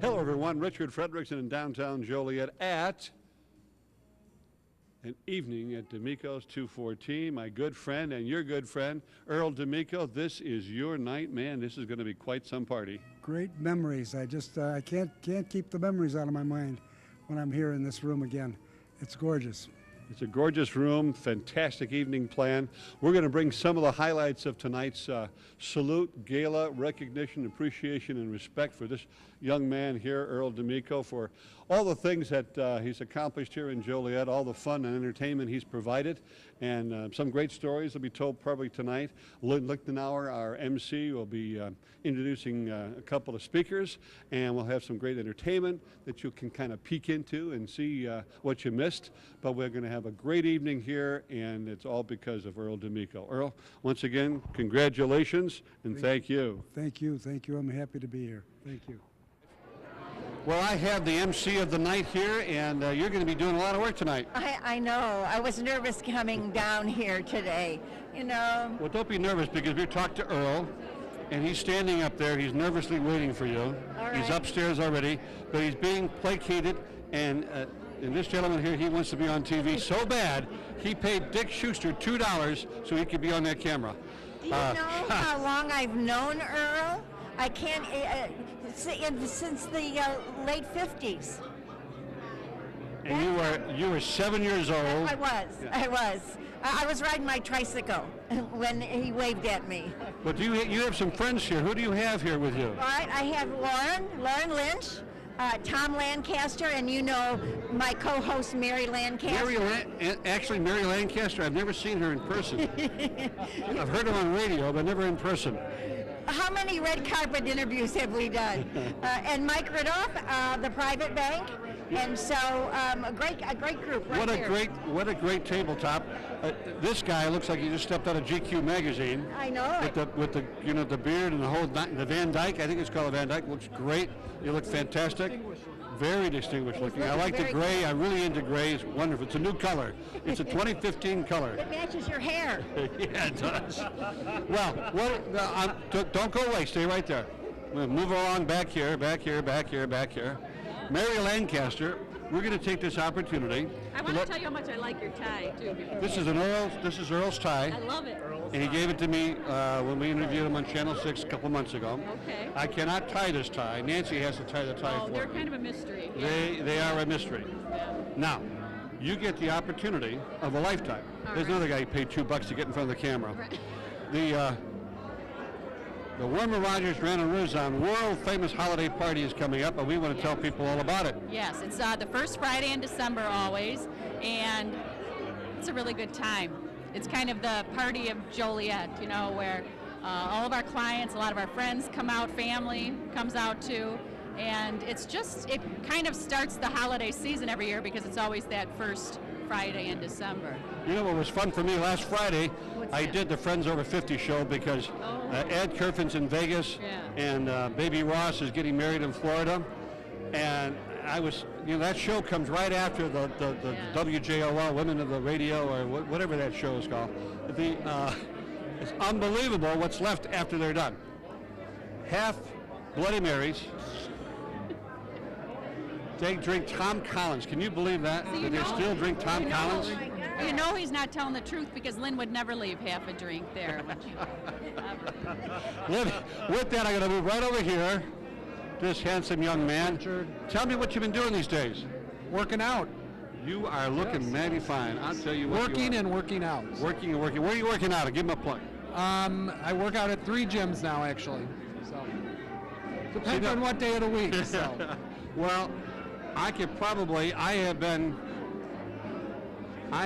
Hello, everyone. Richard Fredrickson in downtown Joliet at an evening at D'Amico's 214. My good friend and your good friend, Earl D'Amico. This is your night, man. This is going to be quite some party. Great memories. I just I can't keep the memories out of my mind when I'm here in this room again. It's gorgeous. It's a gorgeous room, fantastic evening plan. We're going to bring some of the highlights of tonight's salute, gala, recognition, appreciation, and respect for this young man here, Earl D'Amico, for all the things that he's accomplished here in Joliet, all the fun and entertainment he's provided, and some great stories will be told probably tonight. Lynn Lichtenauer, our MC, will be introducing a couple of speakers, and we'll have some great entertainment that you can kind of peek into and see what you missed. But we're going to have a great evening here, and it's all because of Earl D'Amico. Earl, once again, congratulations, and thank you. Thank you. Thank you. I'm happy to be here. Thank you. Well, I have the MC of the night here, and you're going to be doing a lot of work tonight. I know. I was nervous coming down here today, you know. Well, don't be nervous, because we talked to Earl, and he's standing up there. He's nervously waiting for you. All right. He's upstairs already, but he's being placated, and this gentleman here, he wants to be on TV so bad, he paid Dick Schuster $2 so he could be on that camera. Do you know how long I've known Earl? I can't, since the late 50s. And you were 7 years old. I was. Yeah. I was riding my tricycle when he waved at me. But you have some friends here. Who do you have here with you? All right, I have Lauren Lynch, Tom Lancaster, and you know my co-host Mary Lancaster. Mary Lancaster, I've never seen her in person. I've heard her on radio, but never in person. How many red carpet interviews have we done? And Mike Ridoff, the private bank, and so a great group. Right What a great tabletop! This guy looks like he just stepped out of GQ magazine. I know with the the beard and the Van Dyke. I think it's called a Van Dyke. Looks great. You look fantastic. Very distinguished looking. I like the gray. I'm really into gray. It's wonderful. It's a new color. It's a 2015 color. It matches your hair. Yeah, it does. Well, don't go away. Stay right there. We'll move along back here. Mary Lancaster, we're going to take this opportunity. I want to tell you how much I like your tie, too. This is Earl's tie. I love it. And he gave it to me when we interviewed him on Channel 6 a couple months ago. Okay. I cannot tie this tie. Nancy has to tie the tie for me. They're kind of a mystery. They are a mystery. Yeah. Now, you get the opportunity of a lifetime. There's another guy who paid $2 to get in front of the camera. Right. The Warmer Rogers Rana Ruzan world famous holiday party is coming up, and we want to tell people all about it. Yes, it's the first Friday in December always, and it's a really good time. It's kind of the party of Joliet, where all of our clients, a lot of our friends come out, family comes out too, and it kind of starts the holiday season every year because it's always that first Friday in December. You know what was fun for me last Friday? I did the Friends Over 50 show because Ed Kerfin's in Vegas, and Baby Ross is getting married in Florida, and I was, that show comes right after the WJOL, Women of the Radio, or whatever that show is called. It's unbelievable what's left after they're done. Half Bloody Marys. They drink Tom Collins. Can you believe that? So That they still drink Tom Collins? You know he's not telling the truth because Lynn would never leave half a drink there. With that, I'm going to move right over here. This handsome young man. Tell me what you've been doing these days. Working out. You are looking mighty fine. I'll tell you what. Working and working out. Working and working. Where are you working out? Give him a plug. I work out at 3 gyms now, actually. So depends on what day of the week. So. Well, I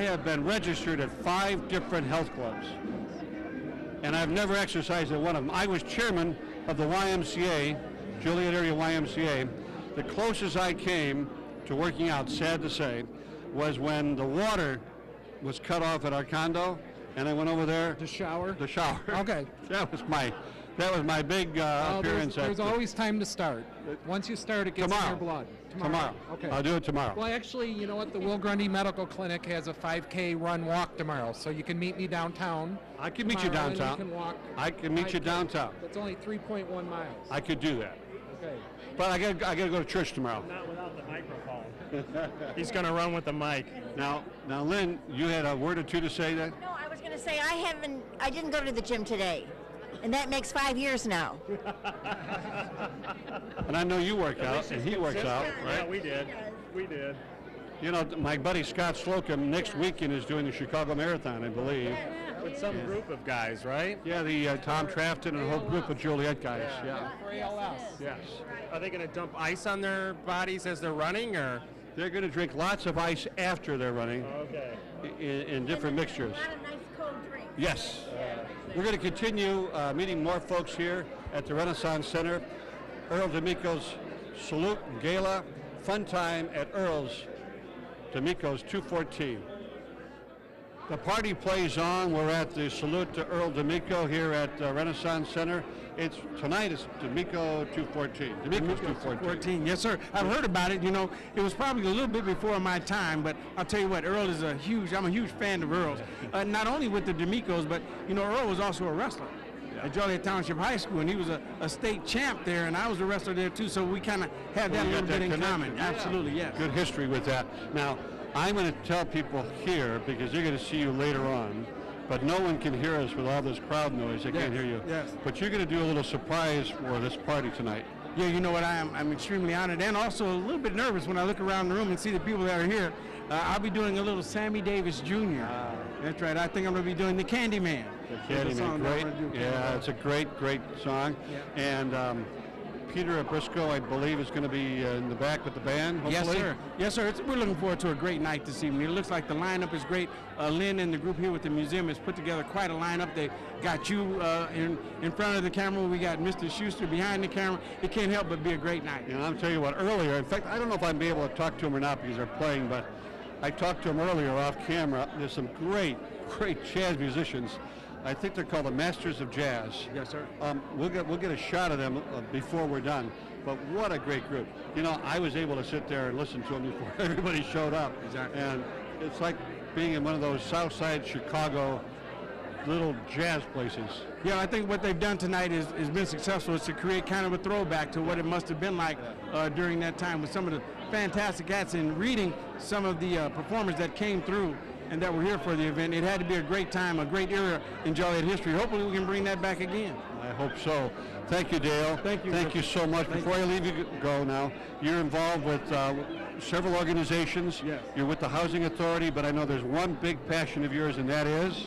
have been registered at 5 different health clubs, and I've never exercised at one of them. I was chairman of the YMCA, Joliet area YMCA. The closest I came to working out, sad to say, was when the water was cut off at our condo, and I went over there. To shower? The shower. Okay. That was my big appearance. There's always time to start. Once you start, it gets in your blood. Tomorrow. Okay. I'll do it tomorrow. Well, actually, you know what? The Will Grundy Medical Clinic has a 5K run-walk tomorrow, so you can meet me downtown. I can meet you downtown. You can walk. I can meet you downtown. That's only 3.1 miles. I could do that. Okay. But I gotta go to church tomorrow. Not without the microphone. He's going to run with the mic. Now, Lynn, you had a word or two to say then? No, I was going to say I didn't go to the gym today, and that makes 5 years now. And I know you work out, least and he's he works out, consistent. right? Yeah, we did. We did. You know, my buddy Scott Slocum next weekend is doing the Chicago Marathon, I believe. With some group of guys, right? Yeah, the Tom Trafton and a whole group of Joliet guys. Yeah. For ALS. Yes. Are they going to dump ice on their bodies as they're running, or? They're going to drink lots of ice after they're running Okay. in different mixtures. A lot of nice cold drinks. Yes. We're going to continue meeting more folks here at the Renaissance Center. Earl D'Amico's Salute Gala, fun time at Earl's D'Amico's 214. The party plays on. We're at the Salute to Earl D'Amico here at Renaissance Center. Tonight is D'Amico 214. D'Amico's 214. Yes, sir. I've heard about it. You know, it was probably a little bit before my time, but I'll tell you what, Earl is I'm a huge fan of Earl's. Not only with the D'Amicos, but, you know, Earl was also a wrestler at Joliet Township High School, and he was a state champ there, and I was a wrestler there, too, so we kind of have that a little bit in common. Yeah. Absolutely, yes. Good history with that. Now, I'm going to tell people here, because they're going to see you later on, but no one can hear us with all this crowd noise. They can't hear you. Yes. But you're going to do a little surprise for this party tonight. Yeah, you know what, I'm extremely honored and also a little bit nervous when I look around the room and see the people that are here. I'll be doing a little Sammy Davis Jr. That's right. I think I'm going to be doing the Candyman. The Candyman, great. Yeah, it's a great song. Yeah. And Peter Briscoe, I believe, is going to be in the back with the band, hopefully. Yes, sir. Yes, sir. We're looking forward to a great night this evening. It looks like the lineup is great. Lynn and the group here with the museum has put together quite a lineup. They got you in front of the camera. We got Mr. Schuster behind the camera. It can't help but be a great night. And I'll tell you what, earlier, in fact, I don't know if I'd be able to talk to him or not because they're playing, but I talked to him earlier off camera. There's some great jazz musicians. I think they're called the Masters of Jazz. Yes, sir. We'll get a shot of them before we're done. But what a great group. You know, I was able to sit there and listen to them before everybody showed up. Exactly. And it's like being in one of those South Side Chicago little jazz places. Yeah, I think what they've done tonight is been successful. Is to create kind of a throwback to what it must have been like during that time with some of the fantastic acts and reading some of the performers that came through and that were here for the event. It had to be a great time, a great era in Joliet history. Hopefully we can bring that back again. I hope so. Thank you, Dale. Thank you. Thank you so much. Before I leave you go now, you're involved with several organizations. Yes. You're with the Housing Authority, but I know there's one big passion of yours, and that is?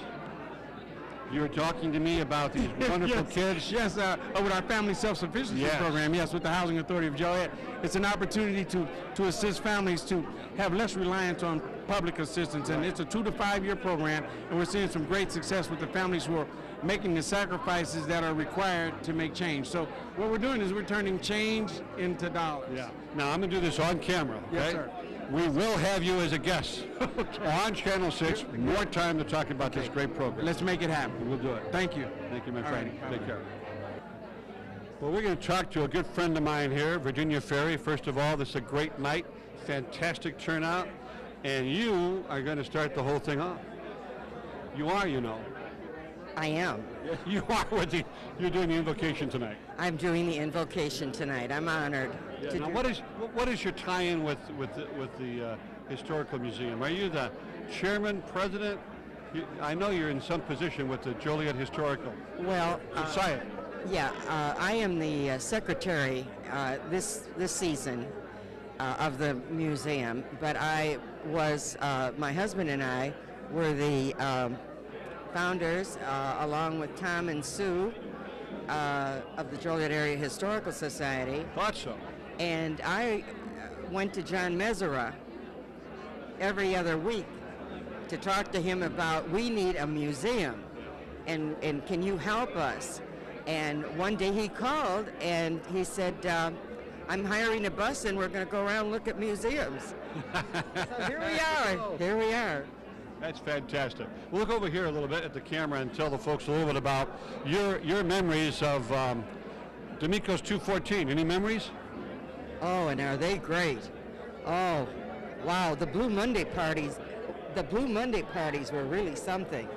You were talking to me about these wonderful kids. Yes, with our family self-sufficiency Yes. program, yes, with the Housing Authority of Joliet. It's an opportunity to assist families to have less reliance on public assistance, and it's a 2 to 5 year program, and we're seeing some great success with the families who are making the sacrifices that are required to make change. So what we're doing is we're turning change into dollars. Yeah. Now, I'm going to do this on camera, okay? Yes, sir. We will have you as a guest on Channel 6. More time to talk about this great program. Let's make it happen. We'll do it. Thank you. Thank you, my All friend. righty. Take care. Well, we're going to talk to a good friend of mine here, Virginia Ferry. First of all, this is a great night, fantastic turnout, and you are going to start the whole thing off. You are, you know. I am. You are you're doing the invocation tonight. I'm doing the invocation tonight. I'm honored. to Now, do- what is your tie-in with the Historical Museum? Are you the chairman, president? I know you're in some position with the Joliet Historical Well, Society. yeah, I am the secretary this season of the museum, but I was, my husband and I were the founders, along with Tom and Sue, of the Joliet Area Historical Society. Thought so. And I went to John Mezzera every other week to talk to him about, we need a museum, and can you help us? And one day he called and he said, I'm hiring a bus and we're going to go around and look at museums. So here we are. Here we are. That's fantastic. We'll look over here a little bit at the camera and tell the folks a little bit about your memories of D'Amico's 214. Any memories? Oh, and are they great? Oh, wow, the Blue Monday parties were really something.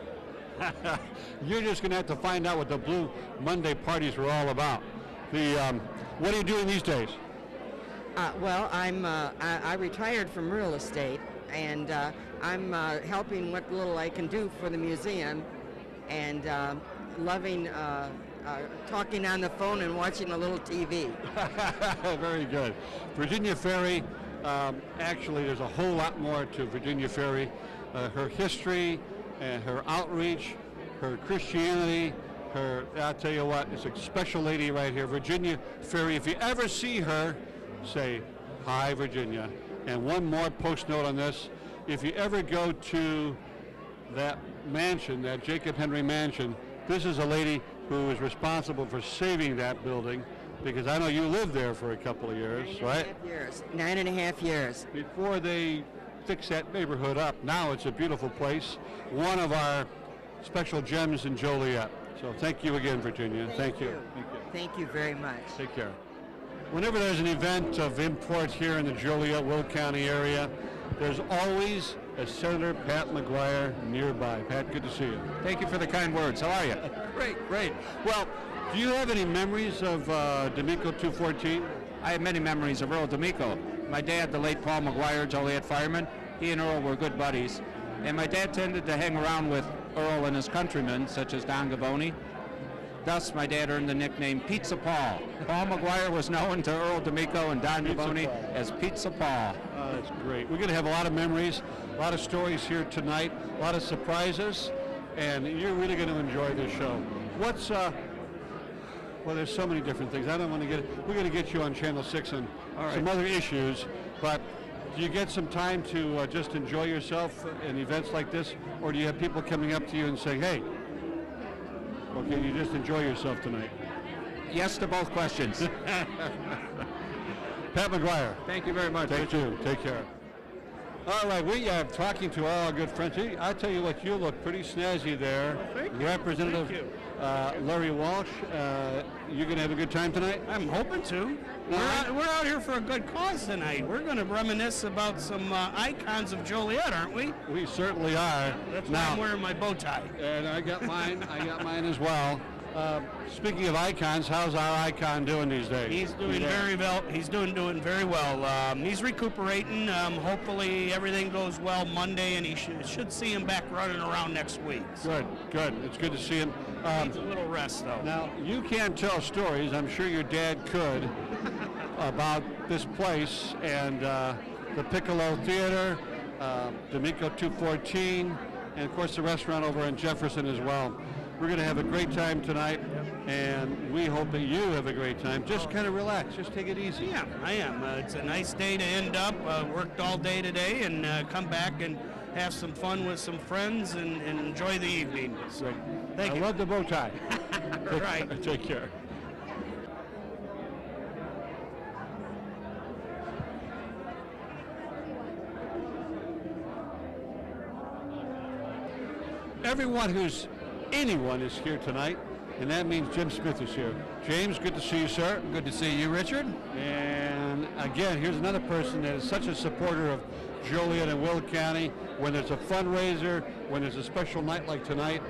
You're just going to have to find out what the Blue Monday parties were all about. What are you doing these days? Well, I retired from real estate, and I'm helping what little I can do for the museum, and loving talking on the phone and watching a little TV. Very good. Virginia Ferry, actually there's a whole lot more to Virginia Ferry. Her history, her outreach, her Christianity, I'll tell you what, it's a special lady right here. Virginia Ferry, if you ever see her, say, hi Virginia. And one more post note on this, if you ever go to that mansion, that Jacob Henry mansion, this is a lady who is responsible for saving that building, because I know you lived there for a couple of years, right? 9.5 years. 9.5 years. Before they fix that neighborhood up. Now it's a beautiful place. One of our special gems in Joliet. So thank you again, Virginia. Thank you. Thank you. Thank you very much. Take care. Whenever there's an event of import here in the Joliet, Will County area, there's always a Senator Pat McGuire nearby. Pat, good to see you. Thank you for the kind words. How are you? Great, great. Well, do you have any memories of D'Amico 214? I have many memories of Earl D'Amico. My dad, the late Paul McGuire, Joliet fireman, he and Earl were good buddies. And my dad tended to hang around with Earl and his countrymen, such as Don Gavoni. Thus, my dad earned the nickname Pizza Paul. Paul McGuire was known to Earl D'Amico and Don Gavoni as Pizza Paul. That's great. We're going to have a lot of memories, a lot of stories here tonight, a lot of surprises, and you're really going to enjoy this show. What's, well, there's so many different things. I don't want to we're going to get you on Channel 6 on some other issues, but do you get some time to just enjoy yourself in events like this, or do you have people coming up to you and saying, hey, well, can you just enjoy yourself tonight? Yes to both questions. Pat McGuire. Thank you very much. Thank you. Take care. All right, we are talking to all our good friends. I tell you what, you look pretty snazzy there. Thank you. Representative Thank you. Larry Walsh, you're going to have a good time tonight? I'm hoping to. We're out here for a good cause tonight. We're going to reminisce about some icons of Joliet, aren't we? We certainly are. That's why I'm wearing my bow tie. And I got mine. I got mine as well. Speaking of icons, how's our icon doing these days? He's doing very well. He's doing very well. He's recuperating. Hopefully everything goes well Monday, and he should see him back running around next week. Good, good. It's good to see him. Needs a little rest, though. Now, you can't tell stories, I'm sure your dad could, about this place and the Piccolo Theater, D'Amico 214, and of course the restaurant over in Jefferson as well. We're going to have a great time tonight, and we hope that you have a great time. Just kind of relax. Just take it easy. Yeah, I am. It's a nice day to end up. Worked all day today, and come back and have some fun with some friends and enjoy the evening. So, thank you. I love the bow tie. Right. Take care. Anyone is here tonight, and that means Jim Smith is here. James, good to see you, sir. Good to see you, Richard. And again, here's another person that is such a supporter of Joliet and Will County. When there's a fundraiser, when there's a special night like tonight,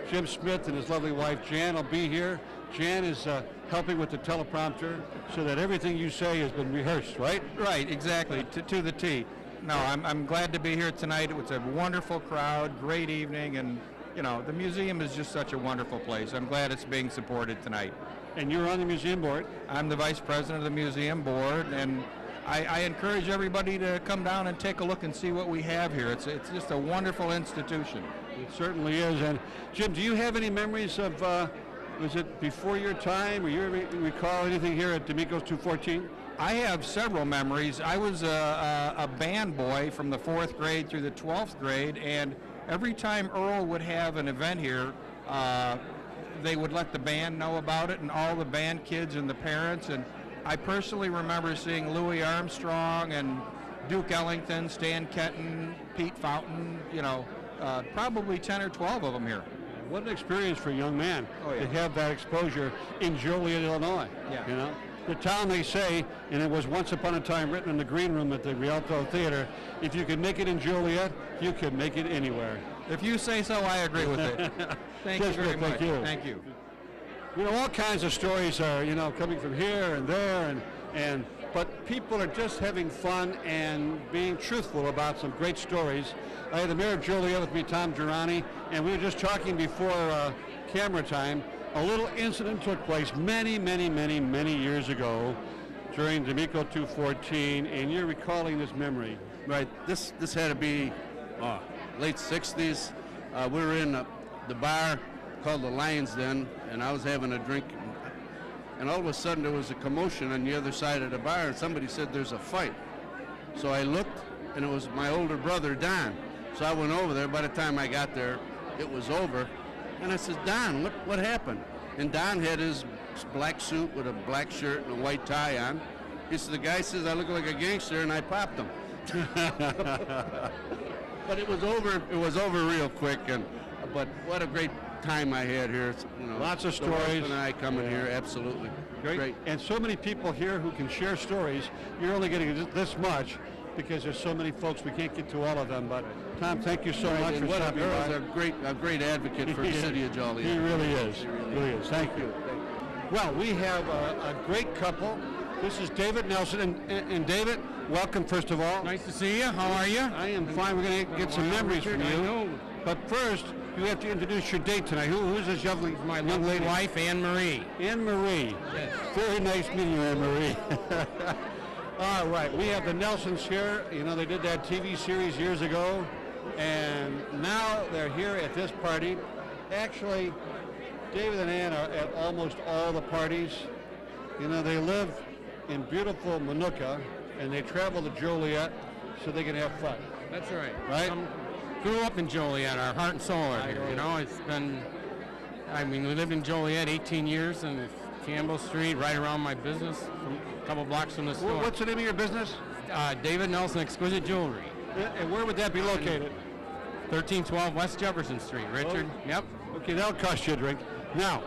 Jim Smith and his lovely wife Jan will be here. Jan is helping with the teleprompter so that everything you say has been rehearsed, right? Right, exactly, to the T. No, I'm glad to be here tonight. It was a wonderful crowd, great evening, and you know, the museum is just such a wonderful place. I'm glad it's being supported tonight. And you're on the museum board? I'm the vice president of the museum board, and I encourage everybody to come down and take a look and see what we have here. It's just a wonderful institution. It certainly is. And Jim, do you have any memories of, was it before your time, or you recall anything here at D'Amico's 214? I have several memories. I was a band boy from the 4th grade through the 12th grade, and every time Earl would have an event here, they would let the band know about it, and all the band kids and the parents. And I personally remember seeing Louis Armstrong and Duke Ellington, Stan Kenton, Pete Fountain, you know, probably 10 or 12 of them here. What an experience for a young man to have that exposure in Joliet, Illinois. Yeah. You know, the town, they say, and it was once upon a time written in the green room at the Rialto Theater, if you can make it in Joliet, you can make it anywhere. If you say so, I agree with it. Thank you very much. Thank you. Thank you. You know, all kinds of stories are, you know, coming from here and there, but people are just having fun and being truthful about some great stories. I had the mayor of Joliet with me, Tom Girani, and we were just talking before camera time. A little incident took place many years ago during D'Amico 214, and you're recalling this memory. Right. This had to be late 60s. We were in the bar called the Lion's Den, and I was having a drink. And all of a sudden there was a commotion on the other side of the bar, and somebody said there's a fight. So I looked, and it was my older brother, Don. So I went over there. By the time I got there, it was over. And I said, Don, look what happened. And Don had his black suit with a black shirt and a white tie on. He said, the guy says I look like a gangster, and I popped him. But it was over real quick. But what a great time I had here. You know, lots of the wife stories. and I coming here, absolutely. Great. And so many people here who can share stories. You're only getting this much because there's so many folks, we can't get to all of them. But Tom, thank you so much for stopping by. A great advocate for the city of Joliet. He really is. Really is. Thank you. Well, we have a great couple. This is David Nelson. And David, welcome first of all. Nice to see you. How are you? I am fine. We're going to get some memories from you. But first, you have to introduce your date tonight. Who's this young lady? Wife, Anne Marie. Anne Marie. Yes. Very nice meeting you, Anne Marie. All right, we have the Nelsons here. You know, they did that TV series years ago, and now they're here at this party. Actually, David and Ann are at almost all the parties. You know, they live in beautiful Minooka, and they travel to Joliet so they can have fun. That's right. Right? Grew up in Joliet. Our heart and soul are here. You know, it's been, I mean, we lived in Joliet 18 years and Campbell Street, right around my business, a couple blocks from the store. What's the name of your business? David Nelson Exquisite Jewelry. And where would that be located? 1312 West Jefferson Street, Richard. Oh. Yep. Okay, that'll cost you a drink. Now,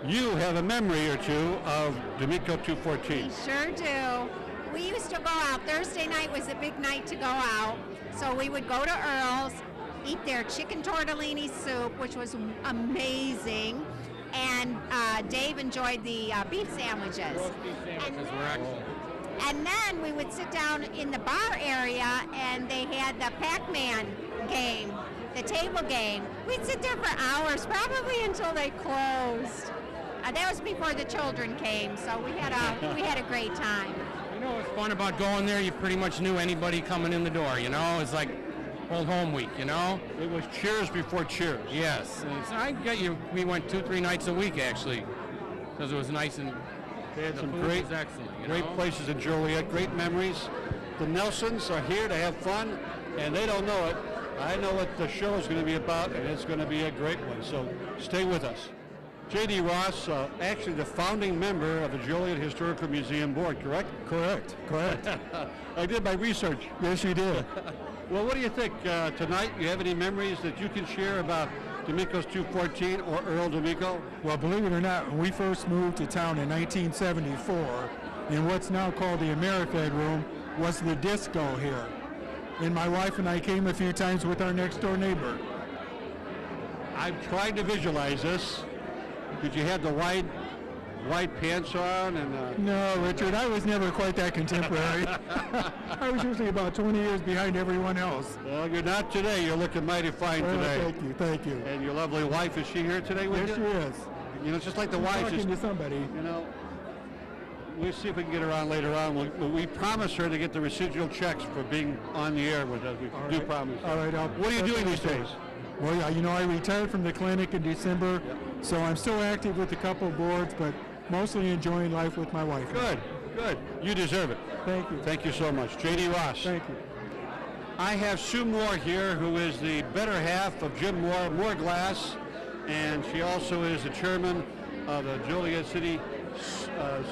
you have a memory or two of D'Amico 214. Sure do. We used to go out. Thursday night was a big night to go out. So we would go to Earl's, eat their chicken tortellini soup, which was amazing. And Dave enjoyed the beef sandwiches. Beef sandwiches were excellent. And then we would sit down in the bar area, and they had the Pac-Man game, the table game. We'd sit there for hours, probably until they closed. That was before the children came, so we had a great time. You know what's fun about going there? You pretty much knew anybody coming in the door. You know, it's like old home week. You know, it was Cheers before Cheers. Yes, and so I get you. We went 2-3 nights a week actually, because it was nice and they had some food great, was excellent. great places in Joliet. Great memories. The Nelsons are here to have fun, and they don't know it. I know what the show is going to be about, and it's going to be a great one. So stay with us. J.D. Ross, actually the founding member of the Joliet Historical Museum Board, correct? Correct. I did my research. Yes, you did. Well, what do you think tonight? You have any memories that you can share about D'Amico's 214 or Earl D'Amico? Well, believe it or not, when we first moved to town in 1974, in what's now called the Amerifed Room, was the disco here. And my wife and I came a few times with our next door neighbor. I've tried to visualize this. Did you have the white pants on? And No, Richard, I was never quite that contemporary. I was usually about 20 years behind everyone else. Well, you're not today. You're looking mighty fine today. Thank you. And your lovely wife, is she here today with you? Yes, she is. You know, it's just like the I'm wives. talking to somebody. You know, we'll see if we can get her on later on. We promise her to get the residual checks for being on the air with us. We do promise. All right. What are you doing these days? Well, yeah, you know, I retired from the clinic in December, so I'm still active with a couple of boards, but mostly enjoying life with my wife. Good. You deserve it. Thank you. Thank you so much. J.D. Ross. Thank you. I have Sue Moore here, who is the better half of Jim Moore Glass, and she also is the chairman of the Joliet City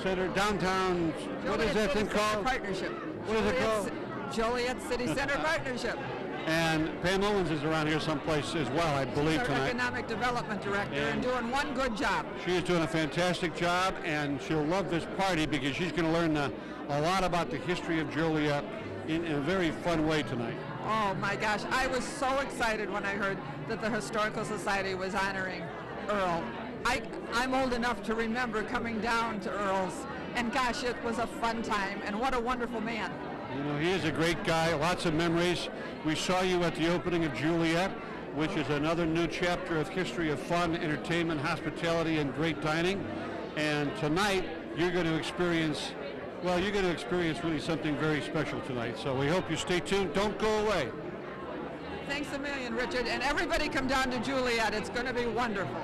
Center, downtown, what is that thing called? Partnership. What is it called? Joliet City Center Partnership. And Pam Owens is around here someplace as well, I believe, Our tonight. Economic Development Director and doing one good job. She is doing a fantastic job, and she'll love this party because she's going to learn a lot about the history of Joliet in a very fun way tonight. Oh my gosh, I was so excited when I heard that the Historical Society was honoring Earl. I'm old enough to remember coming down to Earl's, and gosh, it was a fun time, and what a wonderful man. You know, he is a great guy, lots of memories. We saw you at the opening of Juliet, which is another new chapter of history of fun, entertainment, hospitality, and great dining. And tonight, you're going to experience, well, you're going to experience really something very special tonight. So we hope you stay tuned. Don't go away. Thanks a million, Richard, and everybody come down to Juliet. It's going to be wonderful.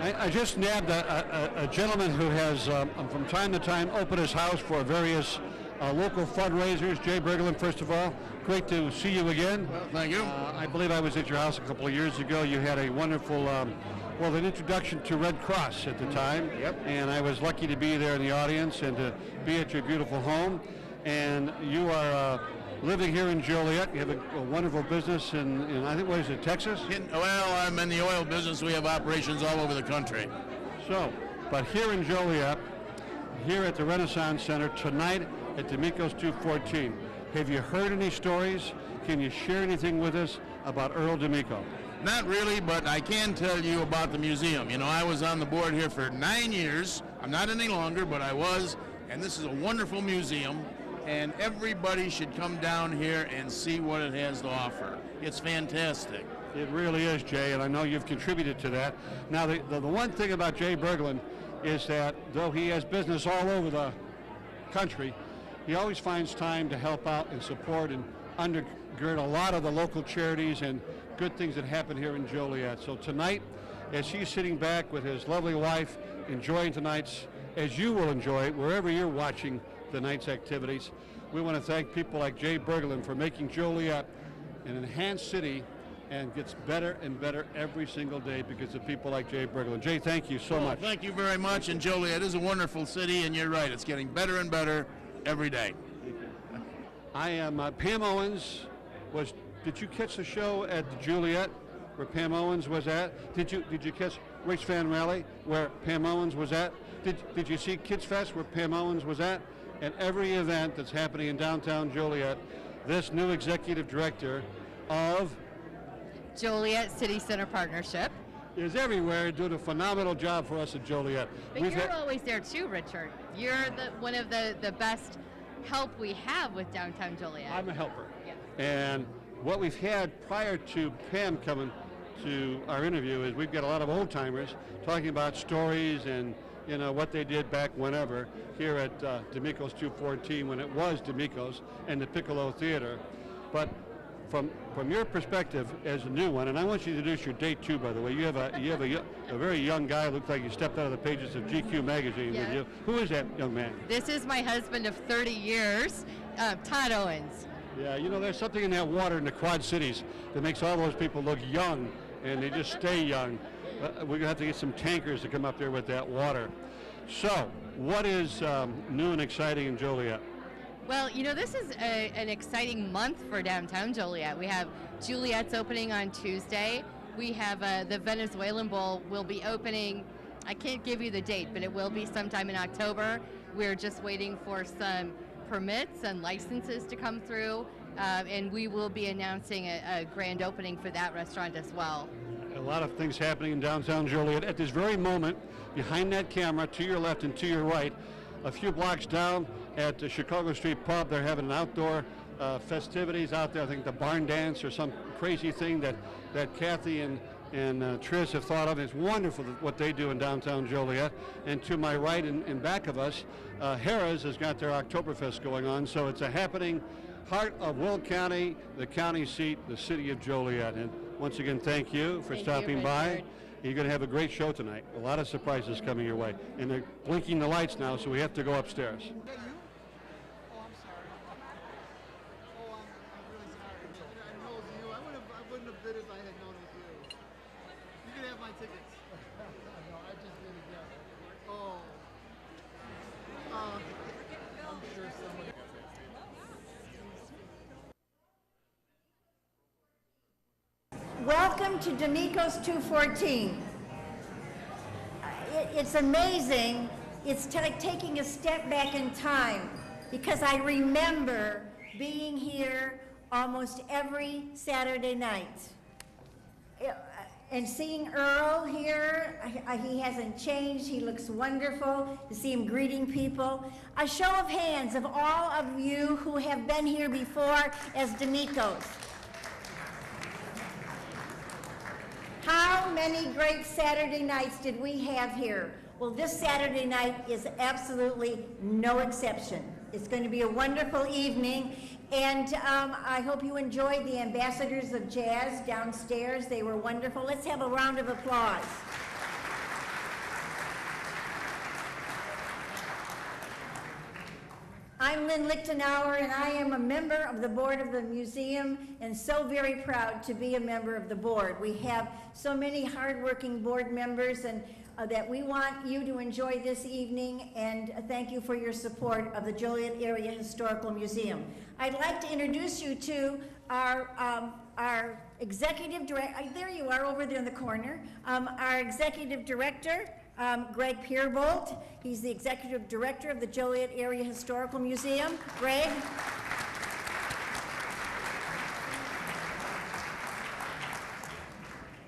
I just nabbed a gentleman who has, from time to time, opened his house for various local fundraisers. Jay Berglund, first of all, great to see you again. Well, thank you. I believe I was at your house a couple of years ago. You had a wonderful, well, an introduction to Red Cross at the time. Yep. And I was lucky to be there in the audience and to be at your beautiful home. And you are living here in Joliet. You have a wonderful business in, I think, what is it, Texas? Well, I'm in the oil business. We have operations all over the country. So, but here in Joliet, here at the Renaissance Center tonight at D'Amico's 214, have you heard any stories? Can you share anything with us about Earl D'Amico? Not really, but I can tell you about the museum. You know, I was on the board here for 9 years. I'm not any longer, but I was, and this is a wonderful museum, and everybody should come down here and see what it has to offer. It's fantastic. It really is, Jay, and I know you've contributed to that. Now, the one thing about Jay Berglund is that though he has business all over the country, he always finds time to help out and support and undergird a lot of the local charities and good things that happen here in Joliet. So tonight, as he's sitting back with his lovely wife, enjoying tonight's, as you will enjoy it, wherever you're watching the night's activities, we want to thank people like Jay Berglund for making Joliet an enhanced city and gets better and better every single day because of people like Jay Berglund. Jay, thank you so much. Thank you very much, and Joliet is a wonderful city, and you're right, it's getting better and better every day. I am Pam Owens. Did you catch the show at the Juliet where Pam Owens was at? Did you catch Race Fan Rally where Pam Owens was at? Did you see Kids Fest where Pam Owens was at? At every event that's happening in downtown Joliet, this new executive director of Joliet City Center Partnership is everywhere, doing a phenomenal job for us at Joliet. But you're always there too, Richard. You're one of the best help we have with downtown Joliet. I'm a helper. Yeah. And what we've had prior to Pam coming to our interview is we've got a lot of old timers talking about stories and what they did back whenever here at D'Amico's 214 when it was D'Amico's and the Piccolo Theater. But from your perspective as a new one, and I want you to introduce your date too, by the way. You have a very young guy. Looks like you stepped out of the pages of GQ magazine. Yes. With you. Who is that young man? This is my husband of 30 years, Todd Owens. Yeah, there's something in that water in the Quad Cities that makes all those people look young, and they just stay young. We're going to have to get some tankers to come up there with that water. So, what is new and exciting in Joliet? Well, this is an exciting month for downtown Joliet. We have Juliet's opening on Tuesday. We have the Venezuelan Bowl will be opening. I can't give you the date, but it will be sometime in October. We're just waiting for some permits and licenses to come through, and we will be announcing a grand opening for that restaurant as well. A lot of things happening in downtown Joliet. At this very moment, behind that camera, to your left and to your right, a few blocks down at the Chicago Street Pub, they're having an outdoor festivities out there. I think the barn dance or some crazy thing that Kathy and Trish have thought of. It's wonderful what they do in downtown Joliet. And to my right and back of us, Harrah's has got their Oktoberfest going on. So it's a happening heart of Will County, the county seat, the city of Joliet. And once again, thank you for stopping by. You're going to have a great show tonight. A lot of surprises coming your way. And they're blinking the lights now, so we have to go upstairs. Welcome to D'Amico's 214. It's amazing. It's like taking a step back in time because I remember being here almost every Saturday night. And seeing Earl here, he hasn't changed. He looks wonderful to see him greeting people. A show of hands of all of you who have been here before as D'Amicos. How many great Saturday nights did we have here? Well, this Saturday night is absolutely no exception. It's going to be a wonderful evening, and I hope you enjoyed the Ambassadors of Jazz downstairs. They were wonderful. Let's have a round of applause. I'm Lynn Lichtenauer, and I am a member of the board of the museum, and so very proud to be a member of the board. We have so many hardworking board members, and that we want you to enjoy this evening, and thank you for your support of the Joliet Area Historical Museum. I'd like to introduce you to our executive director. There you are, over there in the corner. Our executive director, Greg Pierbolt. He's the executive director of the Joliet Area Historical Museum. Greg.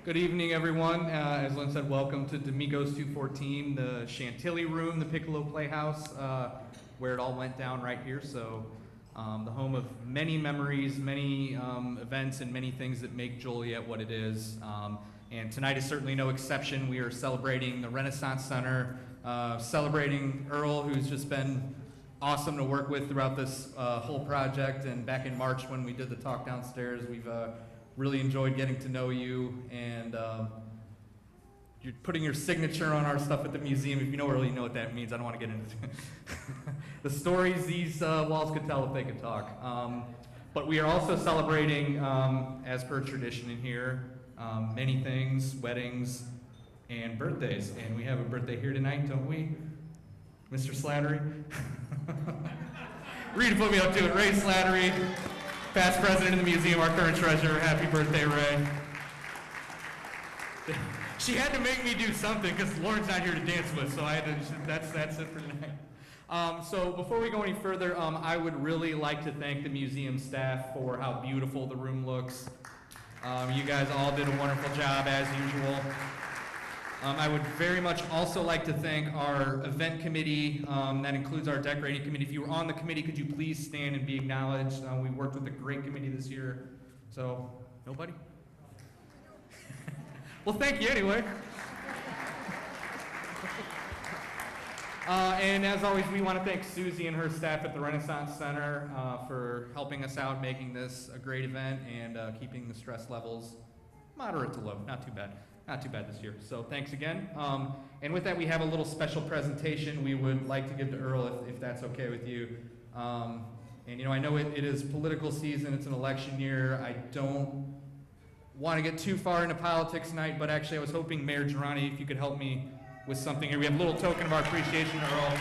Good evening, everyone. As Lynn said, welcome to D'Amicos 214, the Chantilly Room, the Piccolo Playhouse, where it all went down right here. So the home of many memories, many events, and many things that make Joliet what it is. And tonight is certainly no exception. We are celebrating the Renaissance Center, celebrating Earl, who's just been awesome to work with throughout this whole project. And back in March when we did the talk downstairs, we've really enjoyed getting to know you, and you're putting your signature on our stuff at the museum. If you don't really know what that means, I don't want to get into the stories these walls could tell if they could talk. But we are also celebrating, as per tradition in here, many things, weddings, and birthdays. And we have a birthday here tonight, don't we? Mr. Slattery? Rita put me up to it. Ray Slattery, past president of the museum, our current treasurer. Happy birthday, Ray. She had to make me do something because Lauren's not here to dance with, so I had to, that's it for tonight. So before we go any further, I would really like to thank the museum staff for how beautiful the room looks. You guys all did a wonderful job as usual. I would very much also like to thank our event committee, that includes our decorating committee. If you were on the committee, could you please stand and be acknowledged? We worked with a great committee this year. So, nobody? Well, thank you anyway. And as always, we want to thank Susie and her staff at the Renaissance Center for helping us out, making this a great event, and keeping the stress levels moderate to low. Not too bad. Not too bad this year. So thanks again. And with that, we have a little special presentation we would like to give to Earl, if that's okay with you. And you know, I know it is political season, it's an election year. I don't want to get too far into politics tonight, but actually I was hoping Mayor Girani, if you could help me with something here. We have a little token of our appreciation to Earl.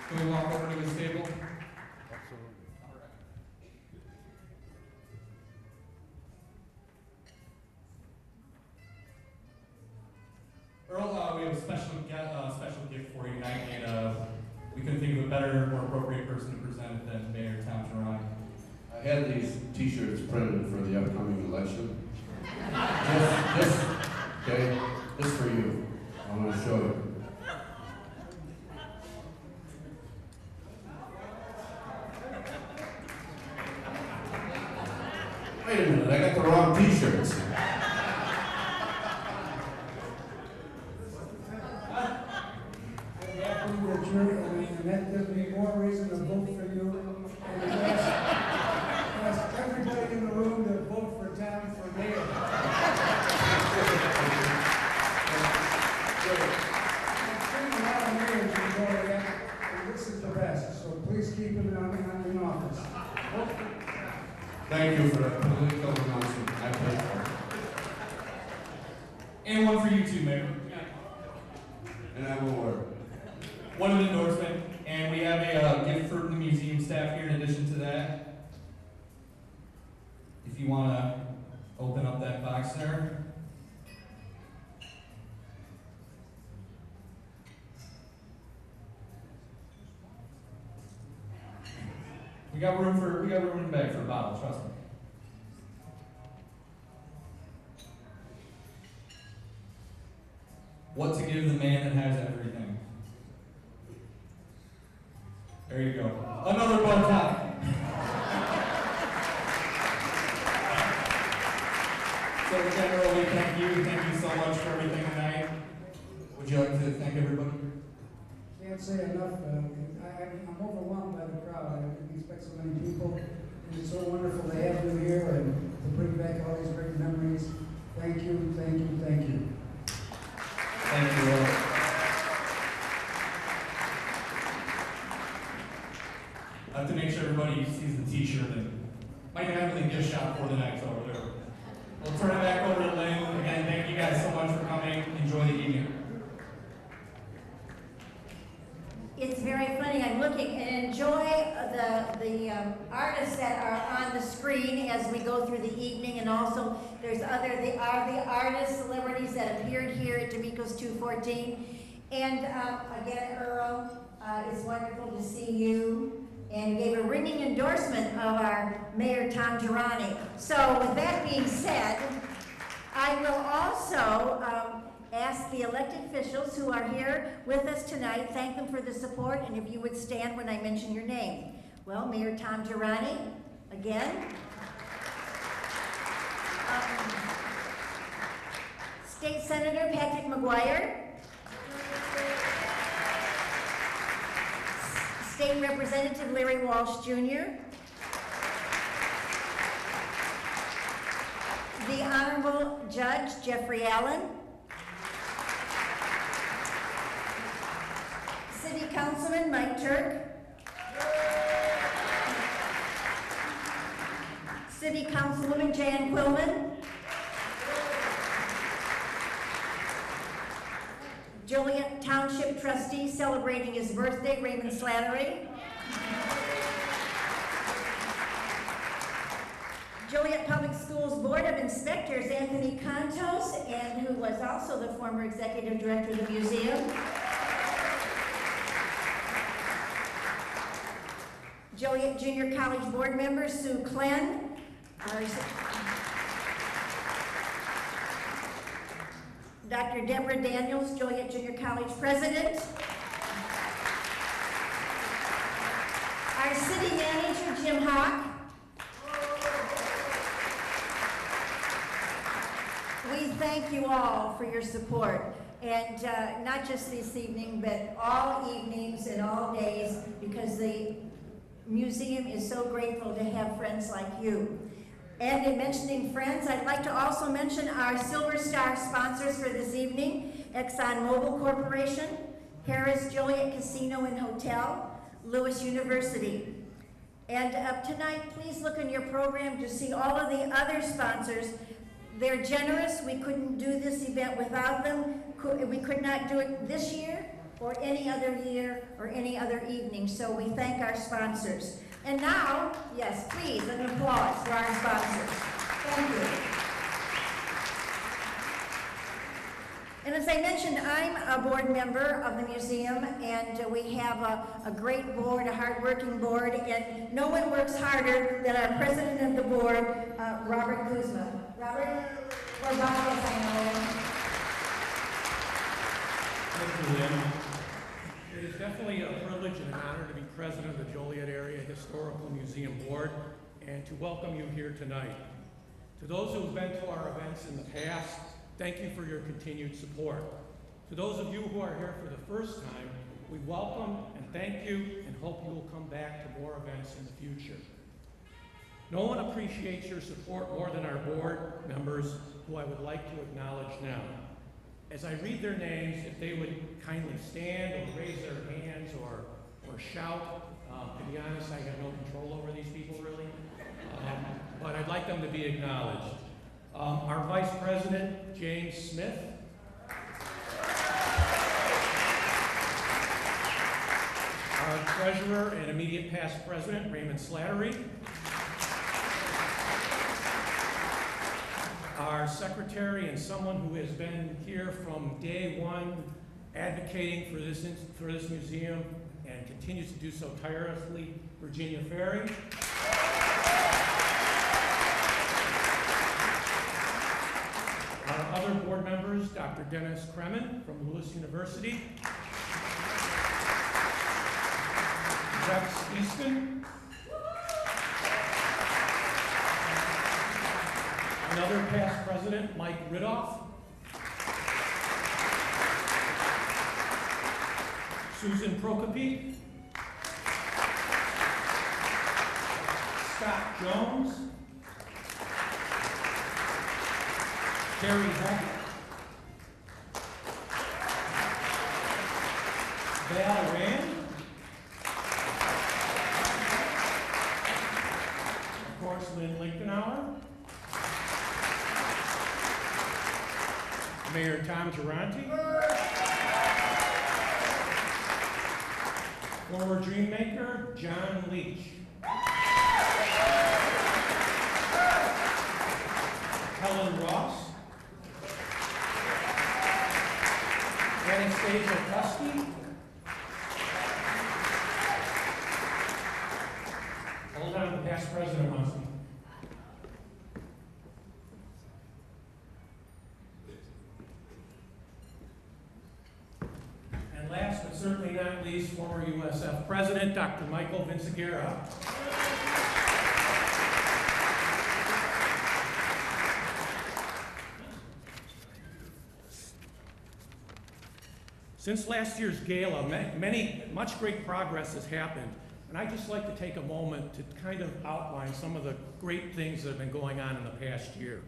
Can we walk over to his table? Earl, we have a special gift for you tonight, and we couldn't think of a better, more appropriate person to present it than Mayor Tom Girani. I had these T-shirts printed for the upcoming election. Just for you. I want to show you. Wait a minute, I got the wrong T-shirts. And that gives me more reason to vote for you. And ask everybody in the room to vote for Tom for mayor. I've seen a lot of mayors in Joliet, and this is the best. So please keep him in office. Thank you for that political announcement. I paid for it. And one for you too, Mayor. And I will work. One an endorsement, and we have a gift for the museum staff here in addition to that. If you want to open up that box there. We got room in the bag for a bottle, trust me. give the man that has everything. There you go. Another bow tie. So General, we thank you. Thank you so much for everything tonight. Would you like to thank everybody? Can't say enough. I'm overwhelmed by the crowd. I didn't expect so many people. And it's so wonderful to have you here and to bring back all these great memories. Thank you, thank you, thank you. Thank you all. I have to make sure everybody sees the t-shirt and Mike and Emily gift shop for the night over there. We'll turn it back over to Lynn. Again, thank you guys so much for coming. Enjoy the evening. It's very funny. I'm looking and enjoy the artists that are on the screen as we go through the evening, and also there's the artists, celebrities that appeared here at D'Amico's 214. And again, Earl, it's wonderful to see you, and gave a ringing endorsement of our Mayor Tom Girani. So with that being said, I will also ask the elected officials who are here with us tonight, thank them for the support, and if you would stand when I mention your name. Well, Mayor Tom Girani, again. State Senator Patrick McGuire. State Representative Larry Walsh Jr. The Honorable Judge Jeffrey Allen. City Councilman Mike Turk. City Councilwoman Jan Quillman. Joliet Township Trustee celebrating his birthday, Raymond Slattery. Joliet Public Schools Board of Inspectors Anthony Contos, and who was also the former executive director of the museum. Joliet Junior College Board member Sue Klenn. Dr. Deborah Daniels, Joliet Junior College President. Our City Manager, Jim Hawk. We thank you all for your support, and not just this evening, but all evenings and all days, because the museum is so grateful to have friends like you. And in mentioning friends, I'd like to also mention our Silver Star sponsors for this evening: ExxonMobil Corporation, Harrah's Joliet Casino and Hotel, Lewis University. And tonight, please look in your program to see all of the other sponsors. They're generous. We couldn't do this event without them. We could not do it this year or any other year or any other evening. So we thank our sponsors. And now, yes, please, an applause for our sponsors. Thank you. And as I mentioned, I'm a board member of the museum, and we have a great board, a hard-working board, and no one works harder than our president of the board, Robert Kuzma. Robert, or Bob, as I know him. Thank you, Lynn. It is definitely a privilege and an honor to be president of the Joliet Area Historical Museum Board and to welcome you here tonight. To those who have been to our events in the past, thank you for your continued support. To those of you who are here for the first time, we welcome and thank you and hope you will come back to more events in the future. No one appreciates your support more than our board members, who I would like to acknowledge now. As I read their names, if they would kindly stand or raise their hands or shout. To be honest, I have no control over these people really, but I'd like them to be acknowledged. Our Vice President, James Smith. Our Treasurer and immediate past President, Raymond Slattery. Our Secretary and someone who has been here from day one advocating for this museum and continues to do so tirelessly, Virginia Ferry. Our other board members, Dr. Dennis Kremen from Lewis University, Rex Easton, another past president, Mike Ridoff, Susan Prokopi, Scott Jones, Terry Heck, Val Rand, of course, Lynn Lichtenauer, Mayor Tom Giranti, former Dreammaker, John Leach. Helen Ross, Anastasia Tusky, hold on, the past president wants me. And last but certainly not least, former USF President, Dr. Michael Vinciguerra. Since last year's gala, much great progress has happened, and I'd just like to take a moment to kind of outline some of the great things that have been going on in the past year.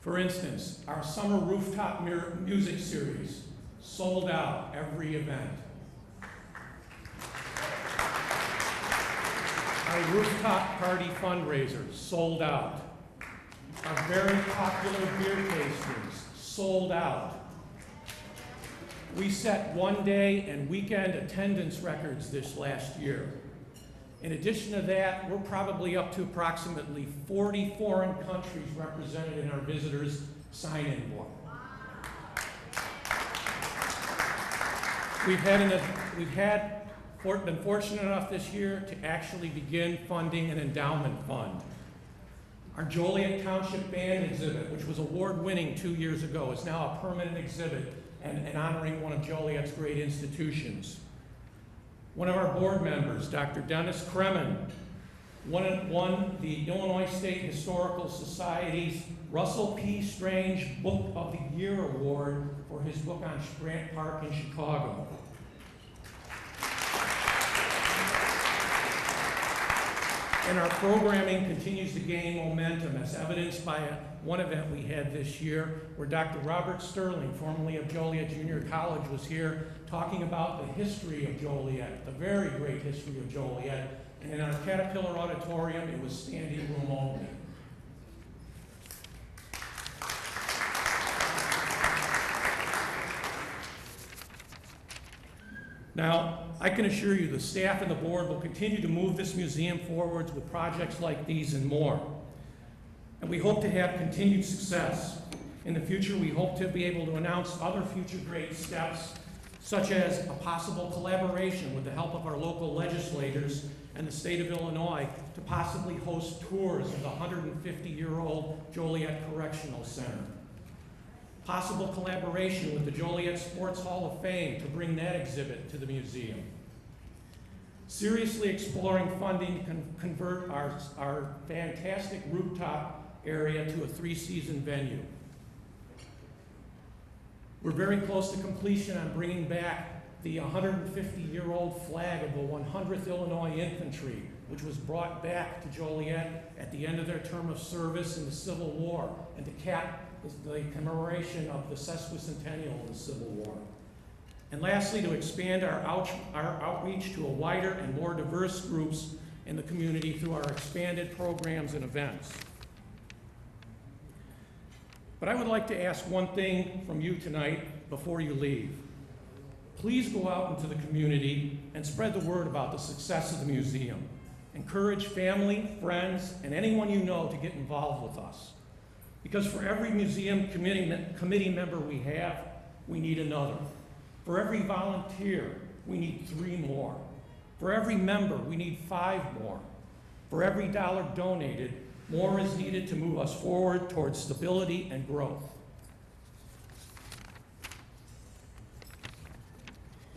For instance, our summer rooftop music series sold out every event. Our rooftop party fundraiser sold out. Our very popular beer tastings sold out. We set one-day and weekend attendance records this last year. In addition to that, we're probably up to approximately 40 foreign countries represented in our visitors' sign-in book. We've been fortunate enough this year to actually begin funding an endowment fund. Our Joliet Township Band exhibit, which was award-winning 2 years ago, is now a permanent exhibit and honoring one of Joliet's great institutions. One of our board members, Dr. Dennis Kremen, won the Illinois State Historical Society's Russell P. Strange Book of the Year Award for his book on Grant Park in Chicago. And our programming continues to gain momentum, as evidenced by one event we had this year, where Dr. Robert Sterling, formerly of Joliet Junior College, was here talking about the history of Joliet, the very great history of Joliet. And in our Caterpillar Auditorium, it was standing room only. Now, I can assure you the staff and the board will continue to move this museum forwards with projects like these and more. And we hope to have continued success. In the future, we hope to be able to announce other future great steps, such as a possible collaboration with the help of our local legislators and the state of Illinois to possibly host tours of the 150-year-old Joliet Correctional Center. Possible collaboration with the Joliet Sports Hall of Fame to bring that exhibit to the museum. Seriously exploring funding to convert our fantastic rooftop area to a 3-season venue. We're very close to completion on bringing back the 150-year-old flag of the 100th Illinois Infantry, which was brought back to Joliet at the end of their term of service in the Civil War, and to cap the commemoration of the sesquicentennial of the Civil War. And lastly, to expand our outreach to a wider and more diverse groups in the community through our expanded programs and events. But I would like to ask one thing from you tonight before you leave. Please go out into the community and spread the word about the success of the museum. Encourage family, friends, and anyone you know to get involved with us. Because for every museum committee member we have, we need another. For every volunteer, we need 3 more. For every member, we need 5 more. For every dollar donated, more is needed to move us forward towards stability and growth.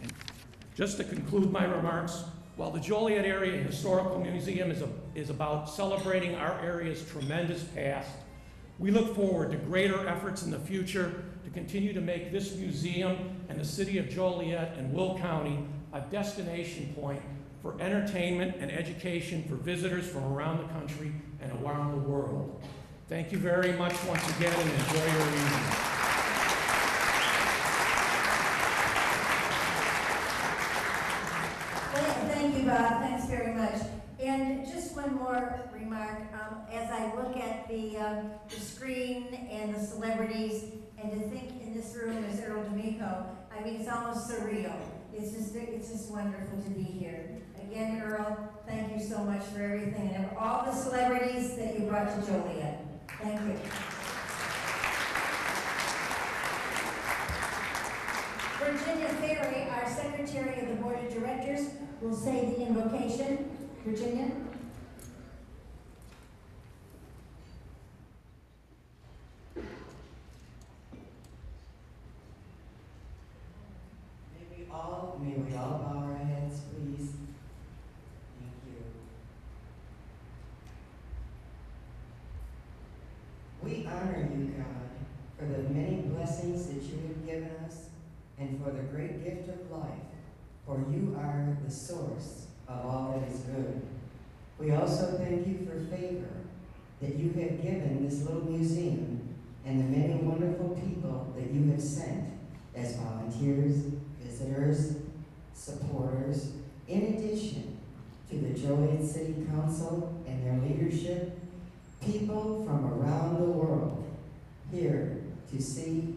And just to conclude my remarks, while the Joliet Area Historical Museum is about celebrating our area's tremendous past, we look forward to greater efforts in the future to continue to make this museum and the city of Joliet and Will County a destination point for entertainment and education for visitors from around the country and around the world. Thank you very much once again, and enjoy your evening. Thank you, Bob. Thanks very much. And just one more remark. As I look at the screen and the celebrities, and to think in this room is Earl D'Amico, I mean, it's almost surreal. It's just wonderful to be here. Again, Earl, thank you so much for everything and all the celebrities that you brought to Joliet. Thank you. Virginia Ferry, our Secretary of the Board of Directors, will say the invocation. Virginia? May we all bow our heads, please? Thank you. We honor you, God, for the many blessings that you have given us and for the great gift of life, for you are the source of all that is good. We also thank you for favor that you have given this little museum and the many wonderful people that you have sent as volunteers, visitors, supporters, in addition to the Joliet City Council and their leadership, people from around the world here to see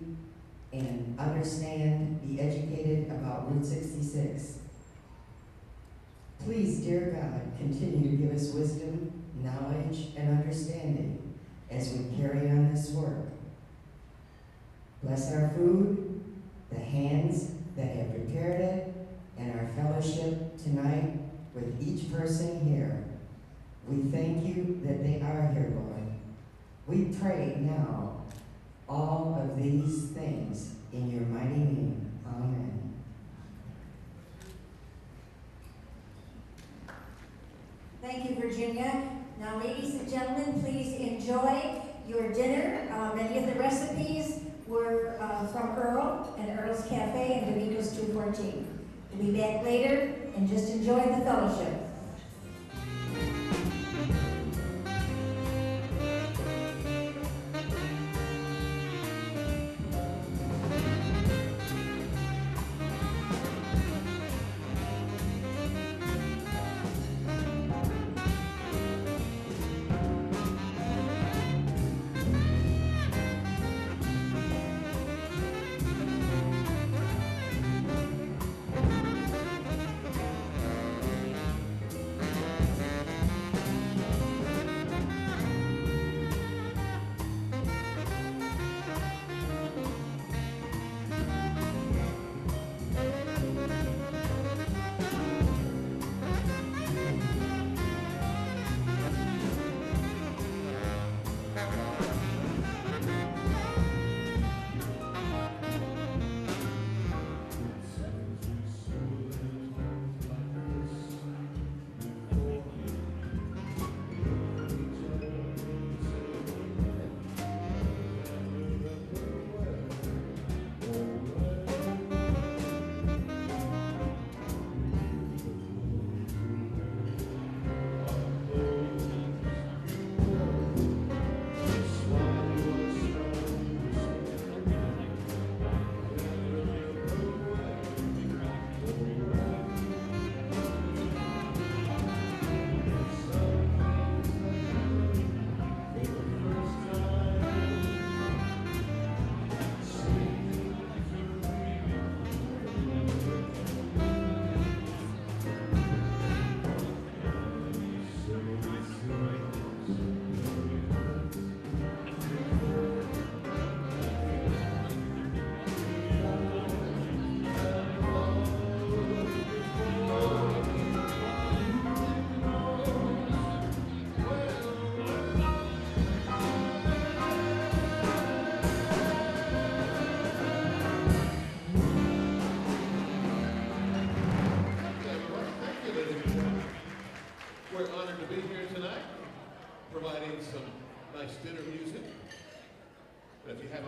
and understand, be educated about Route 66. Please, dear God, continue to give us wisdom, knowledge, and understanding as we carry on this work. Bless our food, the hands that have prepared it, and our fellowship tonight with each person here. We thank you that they are here, Lord. We pray now all of these things in your mighty name. Amen. Thank you, Virginia. Now, ladies and gentlemen, please enjoy your dinner. Many of the recipes were from Earl and Earl's Cafe and D'Amico's 214. We'll be back later, and just enjoy the fellowship.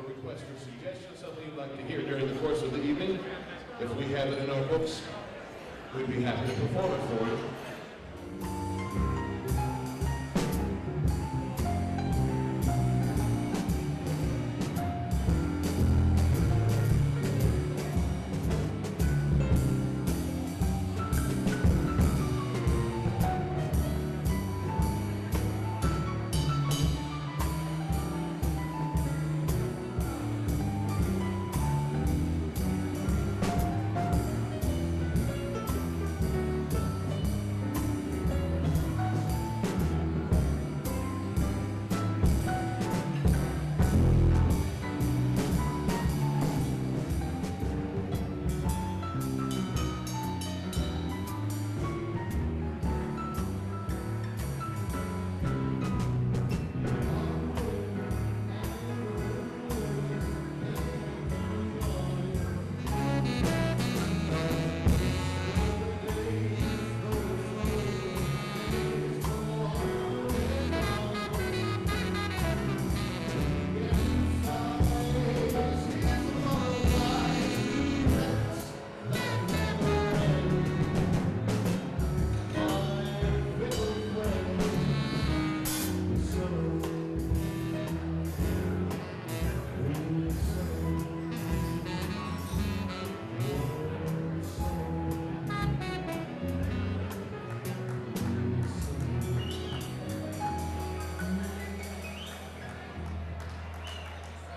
a request or suggestion, something you'd like to hear during the course of the evening, if we have it in our books, we'd be happy to perform it for you.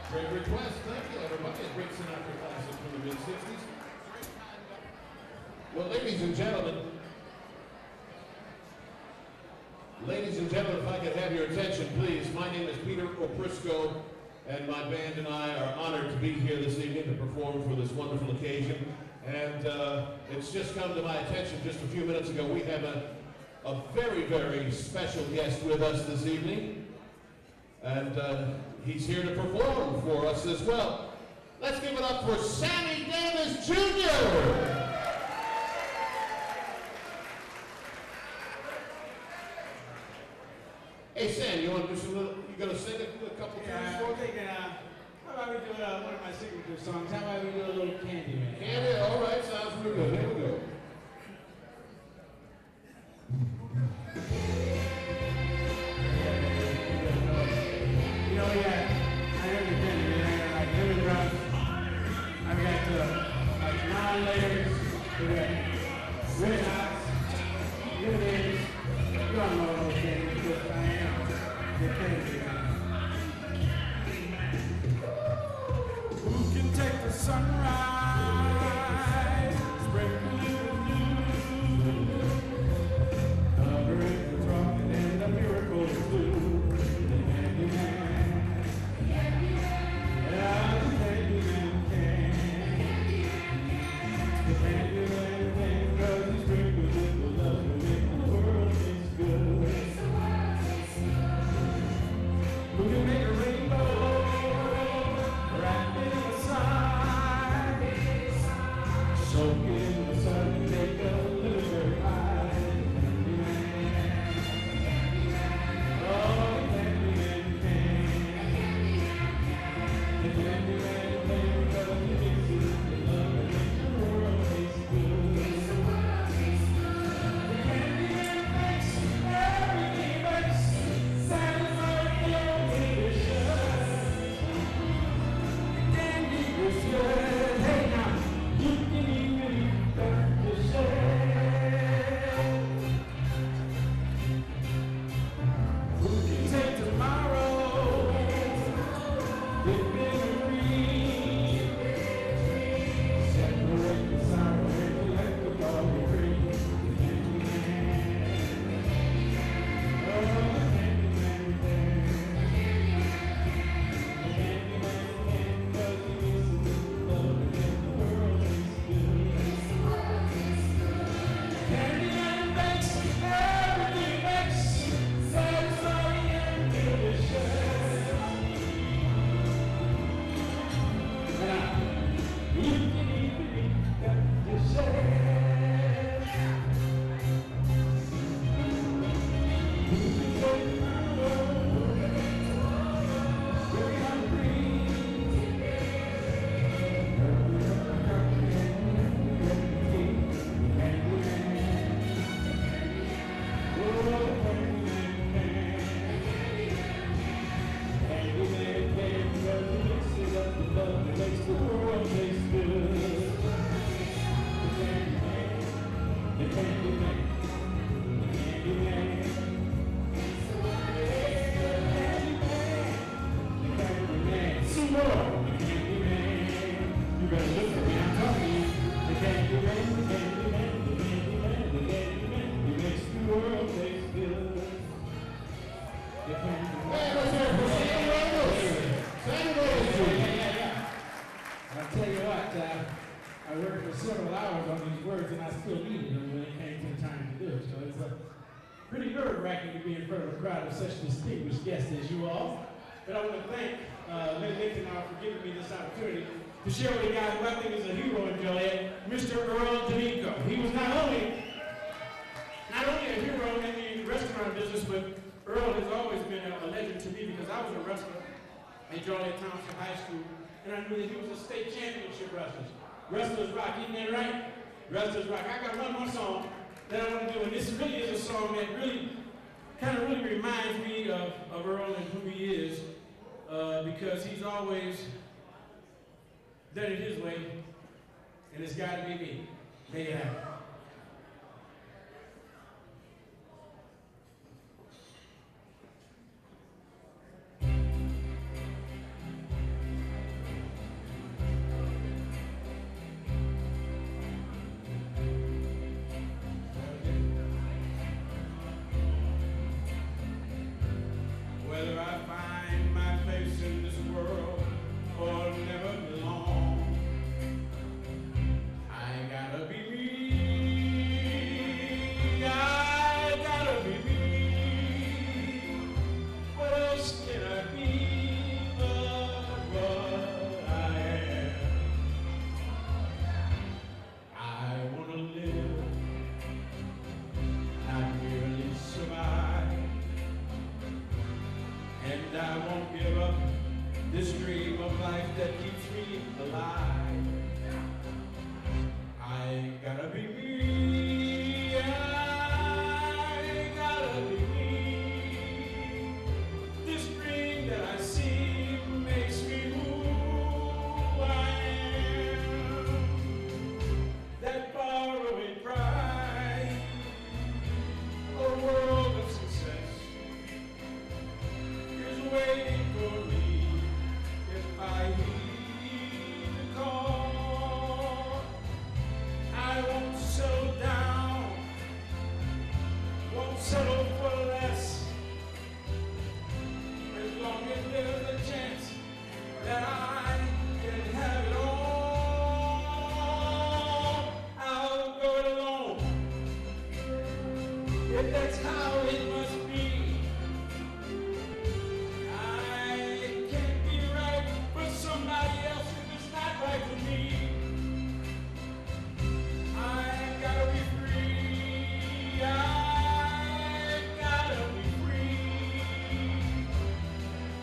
Great request. Thank you, everybody. A great Sinatra classic from the mid-60s. Well, ladies and gentlemen, if I could have your attention, please. My name is Peter Oprisco, and my band and I are honored to be here this evening to perform for this wonderful occasion. And it's just come to my attention just a few minutes ago. We have a very, very special guest with us this evening. And he's here to perform for us as well. Let's give it up for Sammy Davis Jr. Hey Sam, you want to do some little, you gonna sing a couple tunes for us? How about we do one of my signature songs? How about we do a little Candyman? Candy, all right, sounds real good. Here we go. You know, yeah, I heard the Candyman. I got like lemon drops. I've got like 9 layers. We got red hots, dividends. You all know those things because I am the Candyman. Who can take the sunrise, sprinkle it with dew, cover it with rocket and the miracle is due. The Candyman, yeah, the Candyman can. The Candyman can, 'cause he sprinkles it with love to make the world taste good. Who can make a rainbow wrapped in the sun, soak in the sun and make a little very high. Oh, the Candyman can. The Candyman can, 'cause he mixes with love and makes the world taste good. The Candyman makes everything makes satisfying and delicious. The candy is good. Hey now, you can even eat that yourself. Who can take tomorrow? Dip in a green nerve-wracking to be in front of a crowd of such distinguished guests as you all. But I want to thank Lynn Lickenauer for giving me this opportunity to share with a guy who I think is a hero in Joliet, Mr. Earl D'Amico. He was not only a hero in the restaurant business, but Earl has always been a legend to me because I was a wrestler at Joliet Township High School, and I knew that he was a state championship wrestler. Wrestlers rock, isn't that right? Wrestlers rock. I got one more song that I want to do, and this really is a song that really reminds me of Earl and who he is, because he's always done it his way, and it's got to be me. Make it happen. Whether I find my place in this world or never belong, I gotta be me. I gotta be me. What else can I be but what I am? I wanna live, not merely survive. And I won't give up this dream of life that keeps me alive. I gotta be me. I gotta be me. This dream that I see makes me who I am. That faraway pride, a world of success is waiting for me if I heed the call. I won't settle down, won't settle for less, as long as there's a chance that I can have it all. I'll go it alone, if that's how it must be. Somebody else if it's not right for me. I gotta be free. I gotta be free.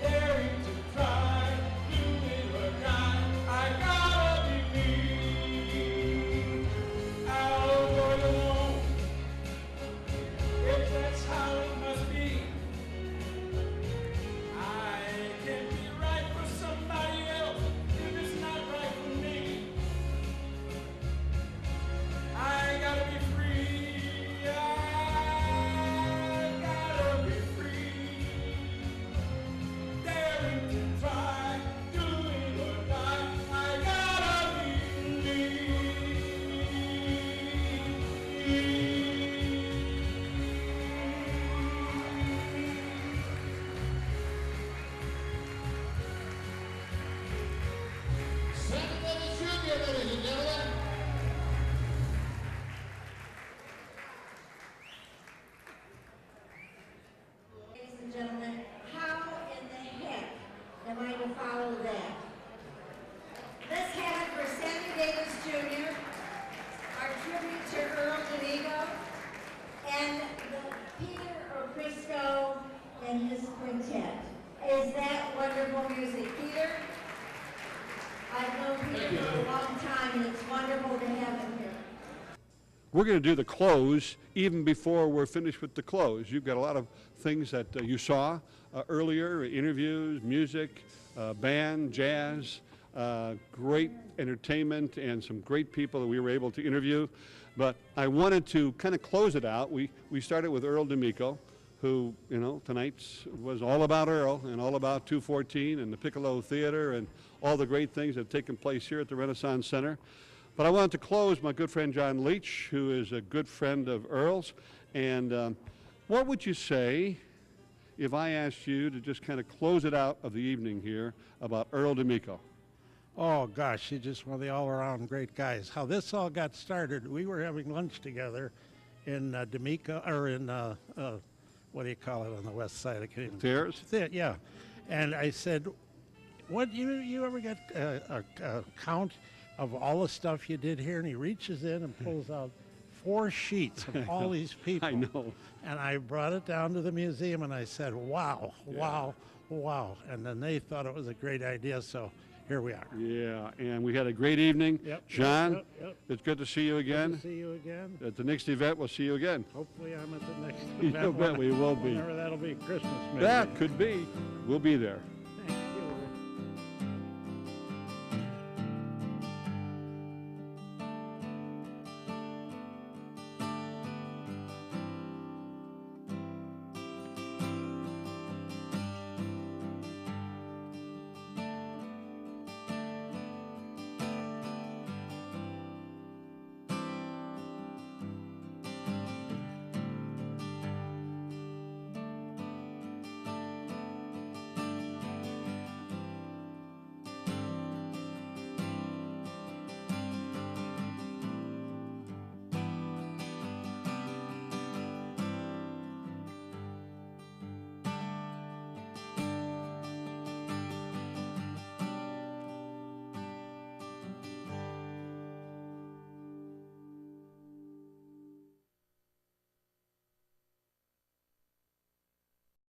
Daring to try, do it or die. I gotta be me. I'll go it alone, if that's how it must be. I can't be right for somebody else if it's not right for me. I gotta be free. I gotta be free. Daring to try, do it or die. I gotta be me. Secretary Junior, ladies and gentlemen. Ladies and gentlemen, how in the heck am I to follow that? Let's have it for Sammy Davis Jr., our tribute to Earl D'Amico, and Peter O'Crisco and his quintet. Is that wonderful music? Peter? I've known Peter for a long time, and it's wonderful to have him here. We're going to do the close even before we're finished with the close. You've got a lot of things that you saw earlier, interviews, music, band, jazz, great entertainment, and some great people that we were able to interview. But I wanted to kind of close it out. We started with Earl D'Amico, who, you know, tonight's was all about Earl and all about 214 and the Piccolo Theater and all the great things that have taken place here at the Renaissance Center. But I wanted to close my good friend John Leach, who is a good friend of Earl's. And what would you say if I asked you to just kind of close it out of the evening here about Earl D'Amico? Oh gosh, he's just one of the all-around great guys. How this all got started, we were having lunch together in D'Amico, or in what do you call it on the west side? I can't even. Stairs? Yeah. And I said, what, you ever get a count of all the stuff you did here? And he reaches in and pulls out 4 sheets of all these people. I know. And I brought it down to the museum and I said, wow, wow, wow. And then they thought it was a great idea, so here we are. Yeah, and we had a great evening. Yep, John, yep. it's good to see you again. Good to see you again. At the next event, we'll see you again. Hopefully I'm at the next You event. bet we will be. Whenever that'll be, Christmas maybe. That could be. We'll be there.